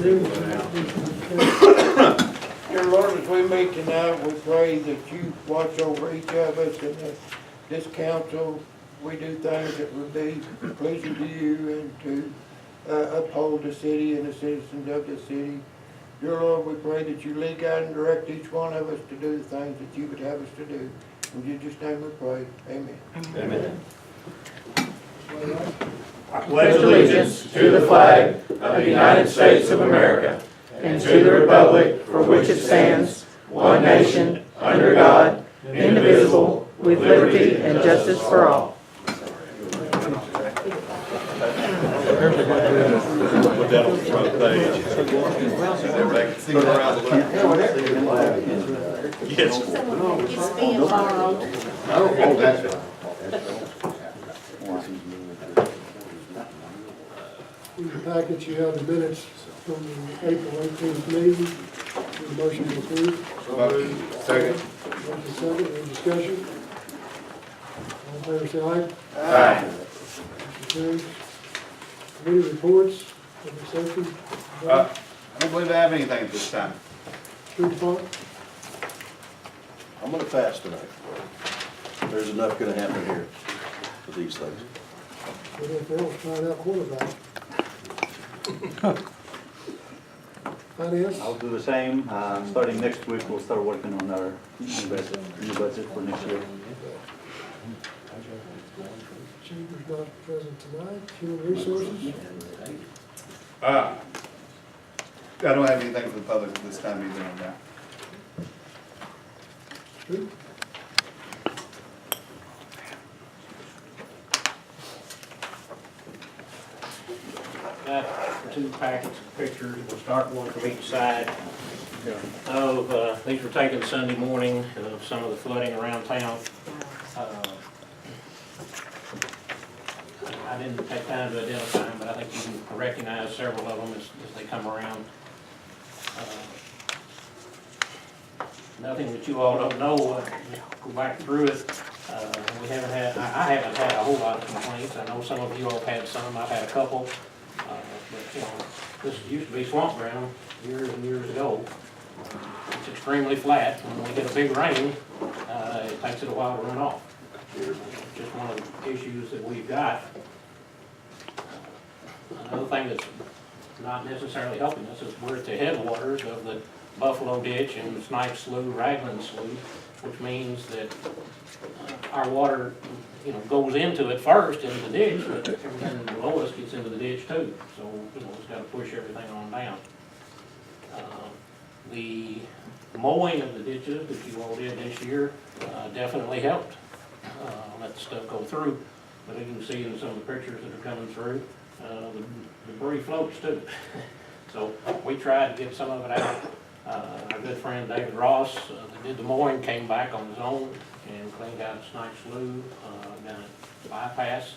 Dear Lord, as we meet tonight, we pray that you watch over each of us and that this council, we do things that would be pleasing to you and to uphold the city and the citizens of the city. Dear Lord, we pray that you lead, guide, and direct each one of us to do the things that you would have us to do. In Jesus' name we pray. Amen. Amen. I pledge allegiance to the flag of the United States of America and to the republic for which it stands, one nation, under God, indivisible, with liberty and justice for all. Put that on the front page. Everybody can see it around the loop. Yes. It's being borrowed. Oh, that's right. In the package, you have the minutes from the April 18th meeting. Need a motion to approve. Second. Motion second, any discussion? All in favor, say aye. Aye. Motion carries. Committee reports, public safety. I don't believe I have anything at this time. Street department. I'm gonna pass tonight. There's enough gonna happen here for these things. Whatever else, find out quarterback. Finance. I'll do the same. Starting next week, we'll start working on our new budget for next year. Chamber's not present tonight. Human resources. I don't have anything for the public at this time either on that. Street. Got two packets of pictures, we'll start one from each side. These were taken Sunday morning of some of the flooding around town. I didn't take time to identify them, but I think you can recognize several of them as they come around. Nothing that you all don't know, go back through it. We haven't had, I haven't had a whole lot of complaints. I know some of you all have had some, I've had a couple. But, you know, this used to be swamp ground years and years ago. It's extremely flat. When we get a big rain, it takes it a while to run off. It's just one of the issues that we've got. Another thing that's not necessarily helping us is we're at the headwaters of the Buffalo Ditch and Snipe Slough, Raglan Slough, which means that our water, you know, goes into it first, into the ditch, but everything below us gets into the ditch too. So, you know, it's got to push everything on down. The mowing of the ditches that you all did this year definitely helped let the stuff go through. But as you can see in some of the pictures that are coming through, the debris floats too. So we tried to get some of it out. Our good friend David Ross that did the mowing came back on his own and cleaned out Snipe Slough down at Bypass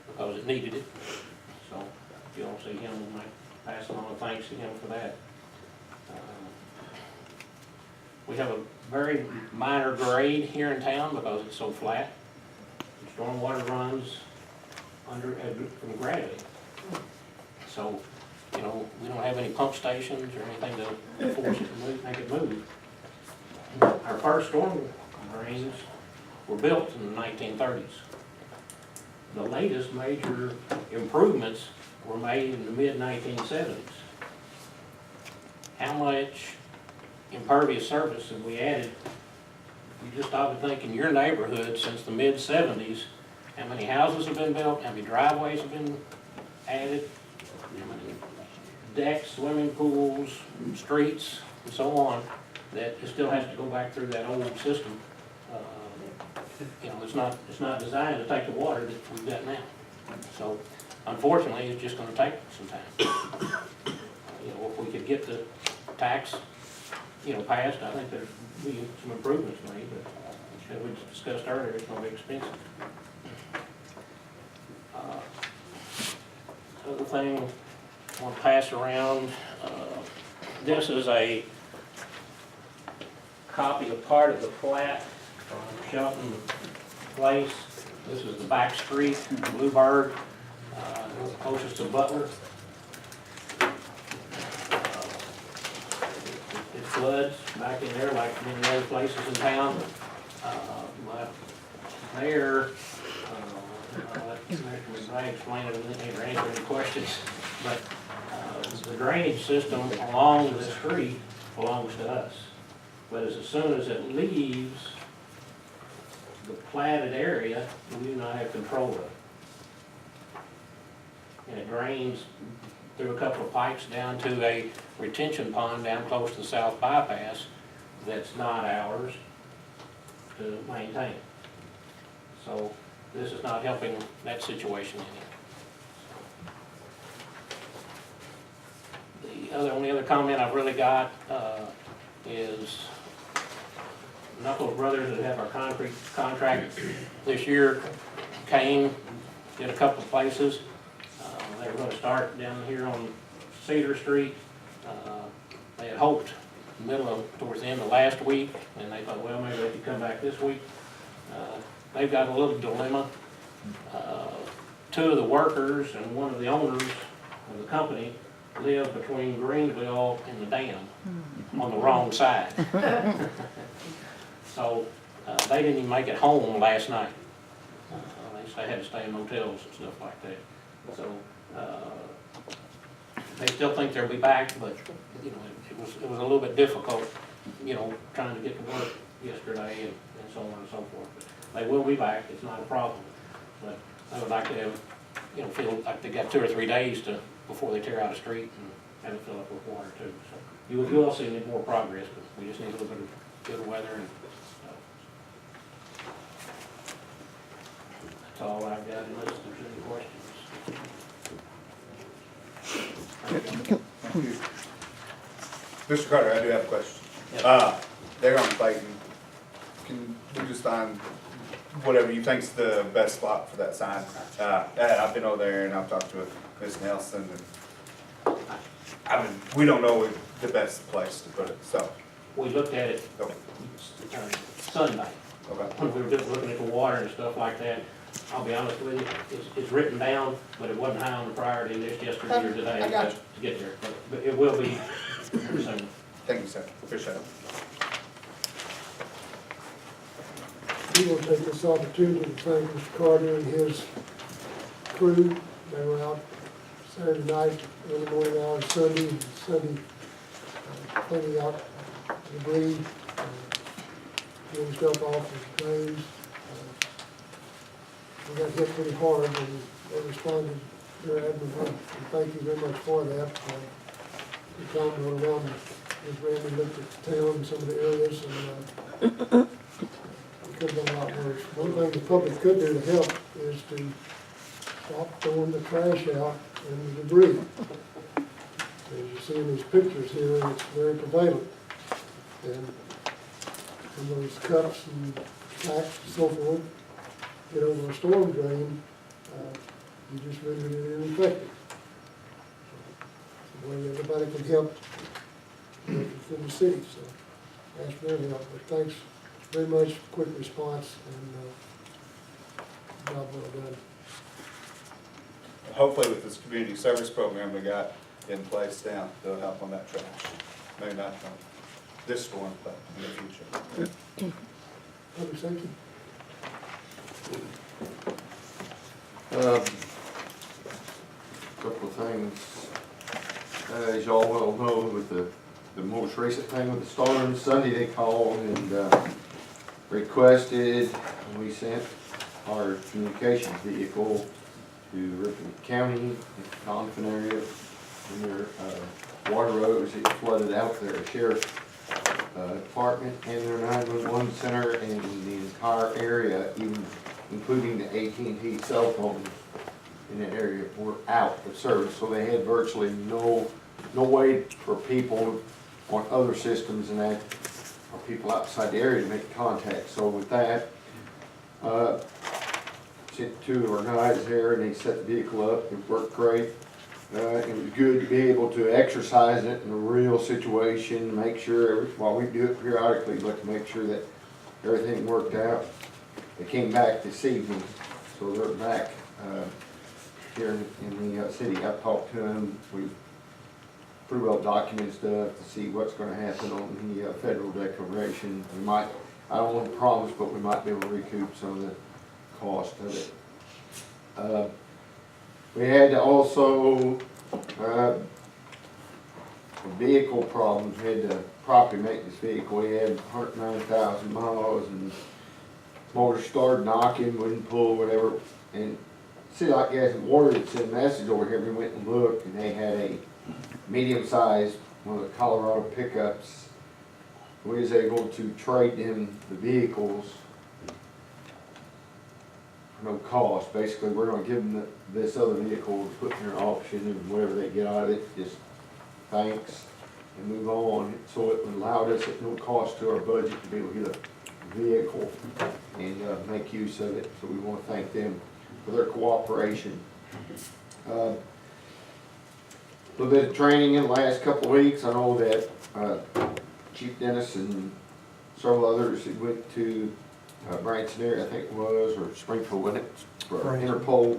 because it needed it. So if you all see him, we might pass along a thanks to him for that. We have a very minor grade here in town because it's so flat. The stormwater runs under from gravity. So, you know, we don't have any pump stations or anything to force it to move, make it move. Our first storm drains were built in the 1930s. The latest major improvements were made in the mid-1970s. How much impervious surface have we added? You just stop and think in your neighborhood since the mid-70s, how many houses have been built, how many driveways have been added, how many decks, swimming pools, streets, and so on, that it still has to go back through that old system. You know, it's not designed to take the water that we've got now. So, unfortunately, it's just going to take some time. You know, if we could get the tax, you know, passed, I think there's be some improvements made. But as we discussed earlier, it's going to be expensive. Other thing I want to pass around. This is a copy of part of the plat from Shelton Place. This is the back street, Bluebird, closest to Butler. floods back in there like many other places in town. But there, I'll let Commissioner McBride explain it or answer any questions. But the drainage system along the street belongs to us. But as soon as it leaves the platted area, we do not have control of it. And it drains through a couple of pipes down to a retention pond down close to the south bypass that's not ours to maintain. So this is not helping that situation any. The only other comment I've really got is Knuckles Brothers that have our concrete contract this year came, did a couple of places. They were gonna start down here on Cedar Street. They had hoped towards the end of last week, and they thought, well, maybe they could come back this week. They've got a little dilemma. Two of the workers and one of the owners of the company live between Greenville and the dam on the wrong side. So they didn't even make it home last night. They had to stay in motels and stuff like that. So they still think they'll be back, but you know, it was a little bit difficult, you know, trying to get to work yesterday and so on and so forth. But they will be back. It's not a problem. But I would like to have, you know, feel like they got 2 or 3 days before they tear out a street and have it fill up with water too. So you will see more progress, but we just need a little bit of good weather and that's all I've got unless there's any questions. Mr. Carter, I do have a question. Yes. They're on Clayton. Can we just find whatever you think's the best spot for that sign? I've been over there and I've talked to Ms. Nelson and we don't know the best place to put it, so. We looked at it Okay. Sunday, Okay. when we were just looking at the water and stuff like that. I'll be honest with you, it's written down, but it wasn't high on the priority list yesterday or today I got to get there. But it will be here soon. Thank you, sir. Appreciate it. We will take this opportunity to thank Mr. Carter and his crew. They were out Saturday night, early morning hours, Sunday, cleaning out debris, getting stuff off the drains. We got hit pretty hard and they responded very admirably. And thank you very much for that. The time went around, as Randy looked at the town and some of the areas and it could have been a lot worse. One thing the public could do to help is to stop throwing the trash out and the debris. As you see in these pictures here, it's very prevalent. And from those cups and packs and so forth, get over a storm drain, you just rendered it ineffective. So, the way everybody can help within the city, so that's very helpful. But thanks very much, quick response, and job well done. Hopefully with this community service program we got in place now, they'll help on that trash. Maybe not on this storm, but in the future. Public safety. Couple of things. As y'all well know, with the most recent thing with the storm, Sunday they called and requested, and we sent our communications vehicle to Ripon County, the Doniphan area, and their water roads, it flooded out their sheriff department and their 911 center and the entire area, even including the AT&T cell phones in that area were out of service. So they had virtually no way for people on other systems and that, or people outside the area to make contact. So with that, sent 2 of our guys there and they set the vehicle up. It worked great. It was good to be able to exercise it in a real situation, make sure, while we do it periodically, but to make sure that everything worked out. They came back this evening, so they're back here in the city. I've talked to them. We've pretty well documented stuff to see what's gonna happen on the federal declaration. We might, I don't want to promise, but we might be able to recoup some of the cost of it. We had also, vehicle problems. We had the property maintenance vehicle. We had 109,000 miles and motor started knocking, wouldn't pull, whatever. And see, like Gas and Water had sent a message over here. We went and looked, and they had a medium-sized, one of the Colorado pickups. We was able to trade in the vehicles for no cost. Basically, we're gonna give them this other vehicle to put in their auction, and whatever they get out of it, just thanks and move on. So it allowed us at no cost to our budget to be able to get a vehicle and make use of it. So we want to thank them for their cooperation. A little bit of training in the last couple of weeks. I know that Chief Dennis and several others that went to Branson area, I think it was, or Springfield, wasn't it, for Interpol.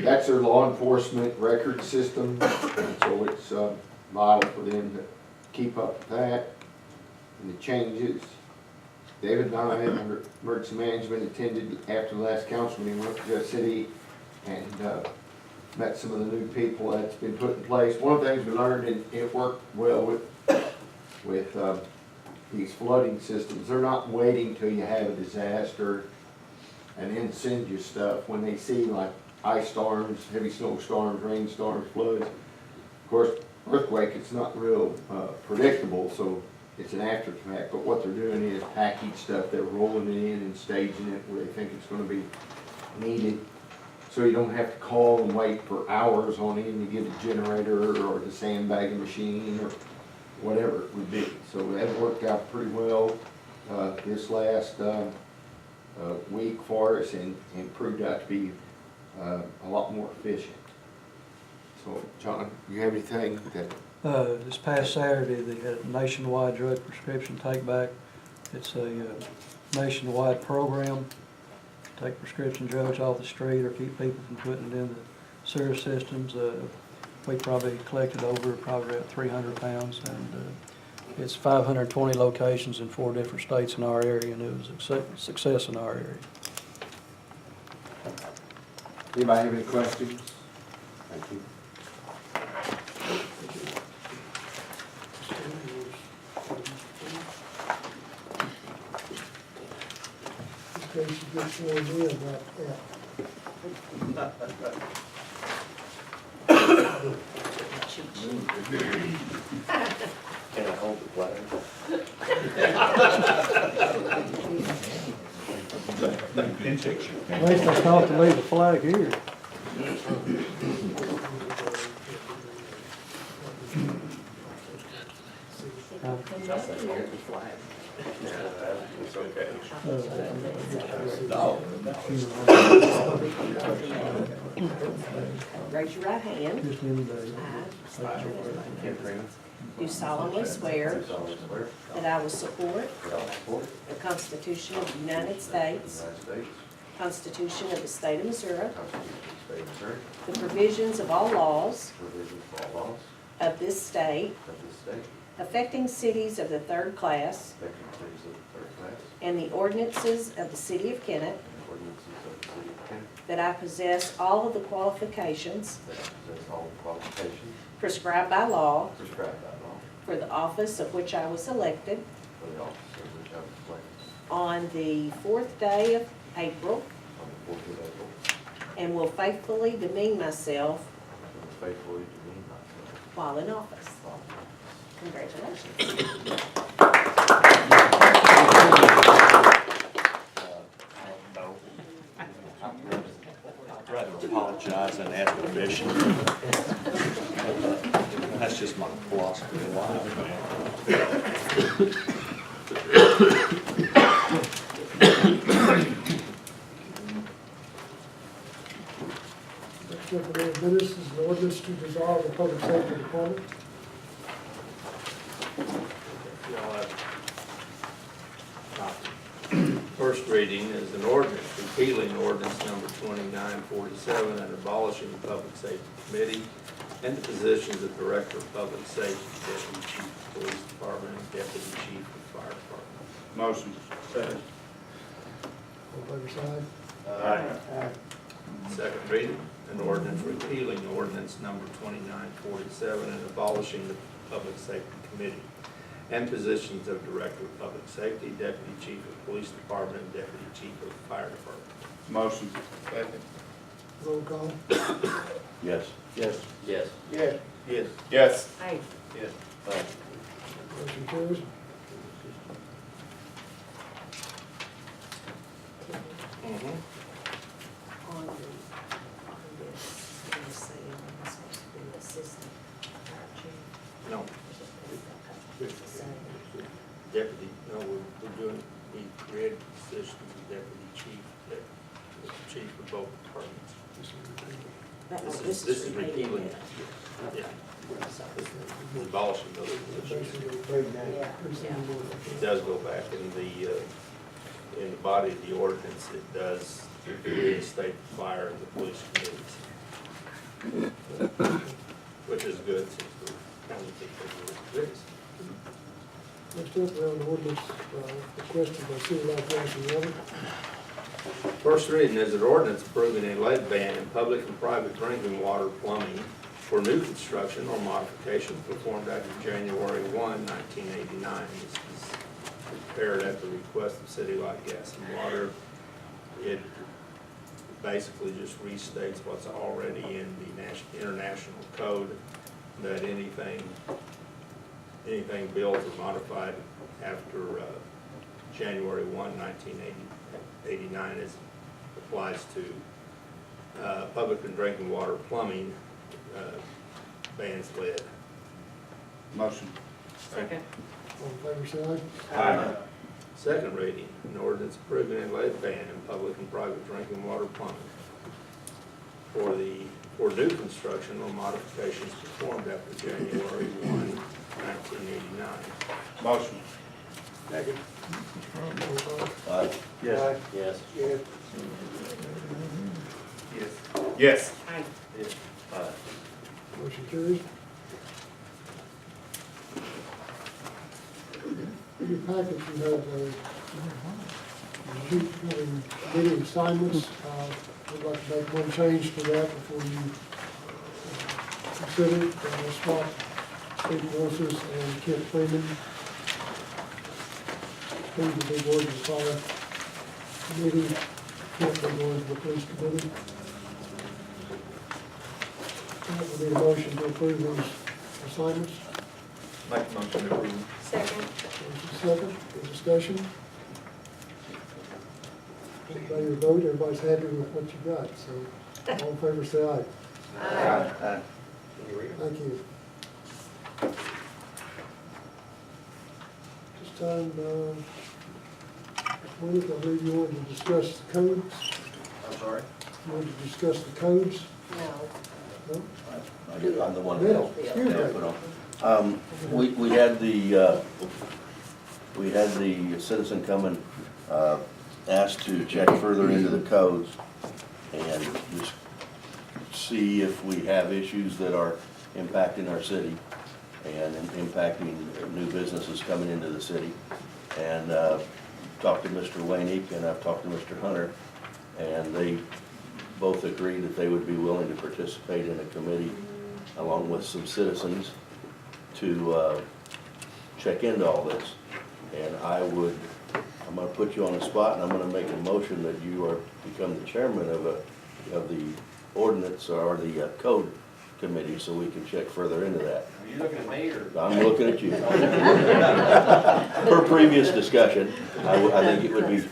That's their law enforcement record system, and so it's vital for them to keep up with that and the changes. David and I, under emergency management, attended after the last council meeting, went to the city and met some of the new people that's been put in place. One of the things we learned, and it worked well with these flooding systems. They're not waiting till you have a disaster and then send you stuff. When they see like ice storms, heavy snowstorms, rainstorms, floods, of course, earthquake, it's not real predictable, so it's an aftermath. But what they're doing is package stuff. They're rolling it in and staging it where they think it's going to be needed. So you don't have to call and wait for hours on end to get a generator or the sandbagging machine or whatever it would be. So that worked out pretty well this last week for us, and proved out to be a lot more efficient. So, John, you have anything that? This past Saturday, they had a nationwide drug prescription take back. It's a nationwide program. Take prescription drugs off the street or keep people from putting it in the sewer systems. We probably collected over probably about 300 pounds, and it's 520 locations in 4 different states in our area, and it was a success in our area. Anybody have any questions? Thank you. In case you get sworn in about that. Can I hold the flag? At least I thought to leave the flag here. It's okay. Raise your right hand. Just in the day. Do solemnly swear that I will support the Constitution of the United States, Constitution of the State of Missouri, the provisions of all laws of this state affecting cities of the third class, and the ordinances of the city of Kennett, that I possess all of the qualifications prescribed by law for the office of which I was elected on the 4th day of April, and will faithfully demean myself while in office. Congratulations. I'd rather apologize than ask permission. That's just my philosophy of life. Next up on our business is an ordinance to dissolve the public safety department. First reading is an ordinance repealing ordinance number 2947 and abolishing the Public Safety Committee and the positions of Director of Public Safety, Deputy Chief of Police Department, and Deputy Chief of Fire Department. Motion. Second. All in favor, side? Aye. Second reading, an ordinance repealing ordinance number 2947 and abolishing the Public Safety Committee and positions of Director of Public Safety, Deputy Chief of Police Department, and Deputy Chief of Fire Department. Motion. Second. Roll call. Yes. Yes. Yes. Yes. Yes. Yes. Aye. Yes. Motion carries. On this, I'm just saying, I'm supposed to be assistant fire chief. No, deputy, no, we're doing, we created positions of deputy chief, chief of both departments. This is repealing it. Yeah. This is abolishing those positions. Yeah, yeah. It does go back in the body of the ordinance, it does reinstate the fire and the police committees. Which is good since we're county people who are this. Next up, we have an ordinance requested by Supervisor Johnson Robert. First reading is an ordinance approving a lead ban in public and private drinking water plumbing for new construction or modification performed after January 1, 1989. This is prepared at the request of City Light Gas and Water. It basically just restates what's already in the international code, that anything built or modified after January 1, 1989 applies to public and drinking water plumbing, bans lead. Motion. Second. All in favor, side? Aye. Second reading, an ordinance approving a lead ban in public and private drinking water plumbing for new construction or modifications performed after January 1, 1989. Motion. Second. Roll call. Aye. Yes. Yes. Yes. Yes. Yes. Aye. Yes. Motion carries. In your package, you have a sheet having committee assignments. I'd like to make one change to that before you consider it. Swap Steve Wilson and Kent Freeman. Steve will be going to the fire committee, Kent will be going to the police committee. We need a motion to approve these assignments. Make a motion to approve. Second. Motion second, any discussion? Everybody your vote, everybody's happy with what you got, so all in favor say aye. Aye. Thank you. This time, Monica, I believe you wanted to discuss the codes. I'm sorry? You wanted to discuss the codes? No. No? I'm the one Bill, that excuse me. put on. We had the citizen come and asked to check further into the codes and just see if we have issues that are impacting our city and impacting new businesses coming into the city. And talked to Mr. Waynick and I've talked to Mr. Hunter, and they both agreed that they would be willing to participate in a committee along with some citizens to check into all this. And I'm gonna put you on the spot, and I'm gonna make a motion that you become the chairman of the ordinance or the code committee, so we can check further into that. Are you looking at me or? I'm looking at you. Per previous discussion, I think it would be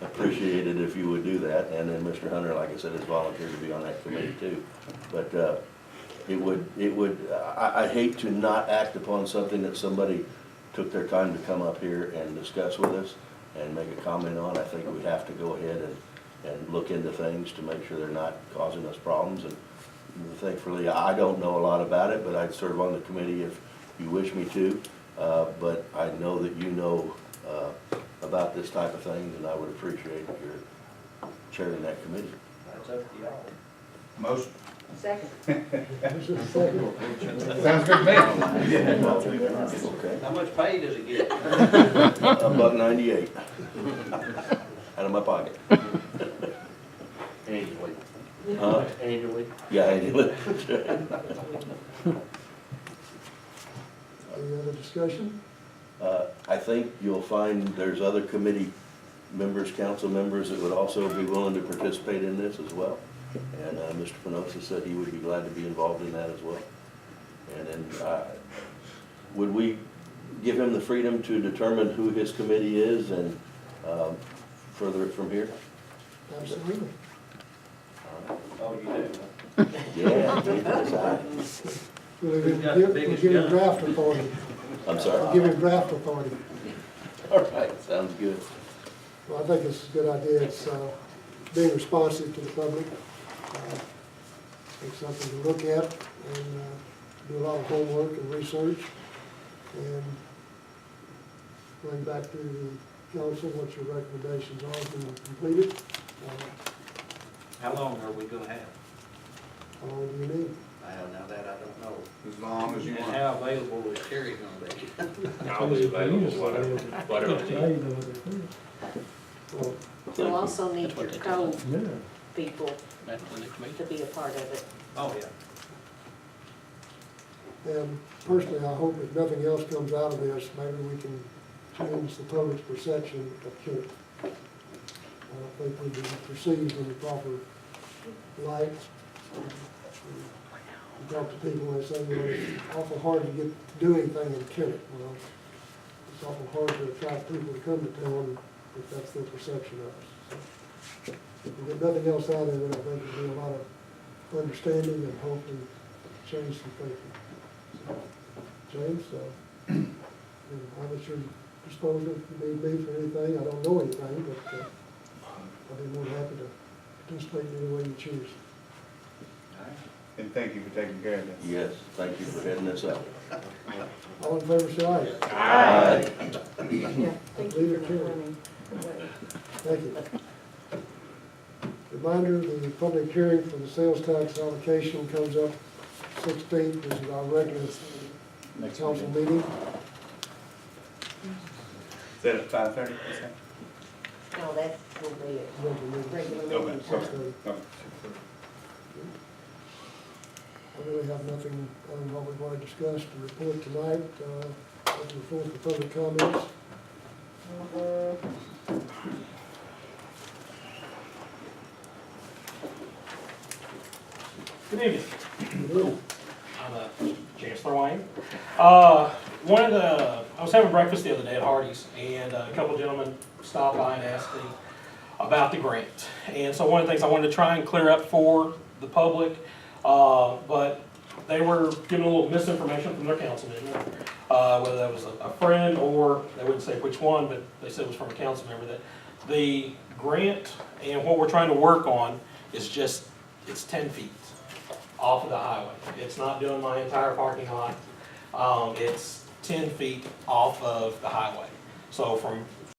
appreciated if you would do that, and then Mr. Hunter, like I said, has volunteered to be on that committee too. But I hate to not act upon something that somebody took their time to come up here and discuss with us and make a comment on. I think we have to go ahead and look into things to make sure they're not causing us problems. And thankfully, I don't know a lot about it, but I'd serve on the committee if you wish me to. But I know that you know about this type of thing, and I would appreciate your chairing that committee. That's up to y'all. Motion. Second. This is the second. Sounds good to me. Okay. How much pay does it get? $1.98 out of my pocket. Annually. Huh? Annually. Yeah, annually. Any other discussion? I think you'll find there's other committee members, council members that would also be willing to participate in this as well. And Mr. Penosa said he would be glad to be involved in that as well. And then, would we give him the freedom to determine who his committee is and further it from here? Absolutely. Oh, you do? Yeah, that's all right. We'll give him draft authority. I'm We'll sorry. give him draft authority. All right, sounds good. Well, I think it's a good idea. It's being responsive to the public. It's something to look at and do a lot of homework and research and bring back to the council what your recommendations are to complete it. How long are we gonna have? How long do you need? Well, now that I don't know. As long as you And want. how available is Terry gonna be? I'll be available, whatever you need. Well, You'll also need your code yeah. people That's the next meeting. to be a part of it. Oh, yeah. And personally, I hope if nothing else comes out of this, maybe we can change the public's perception of Kennett. I don't think we'd be perceived in the proper light. You talk to people and they say, well, it's awful hard to get, to do anything in Kennett. Well, it's awful hard to attract people to come to town if that's their perception of us. So, if we get nothing else out of it, I think there'll be a lot of understanding and hopefully change some thinking. So, James, I'm at your disposal if you need me for anything. I don't know anything, but I'll be more than happy to participate in any way you choose. And thank you for taking care of this. Yes, thank you for heading this out. All in favor, say aye. Aye. Yeah, thank you for running. Thank you. Reminder, the public hearing for the sales tax allocation comes up 16th, which is our regular council meeting. Is that at 5:30? No, that will be it. Regular Okay, meeting sorry. time. Okay. I really have nothing on what we want to discuss to report tonight. Open the floor for public comments. Good evening. Hello. I'm Chancellor Wayne. I was having breakfast the other day at Hardee's, and a couple gentlemen stopped by and asked me about the grant. And so one of the things I wanted to try and clear up for the public, but they were given a little misinformation from their councilman, whether that was a friend or, they wouldn't say which one, but they said it was from a council member, that the grant and what we're trying to work on is just, it's 10 feet off of the highway. It's not doing my entire parking lot. It's 10 feet off of the highway. So from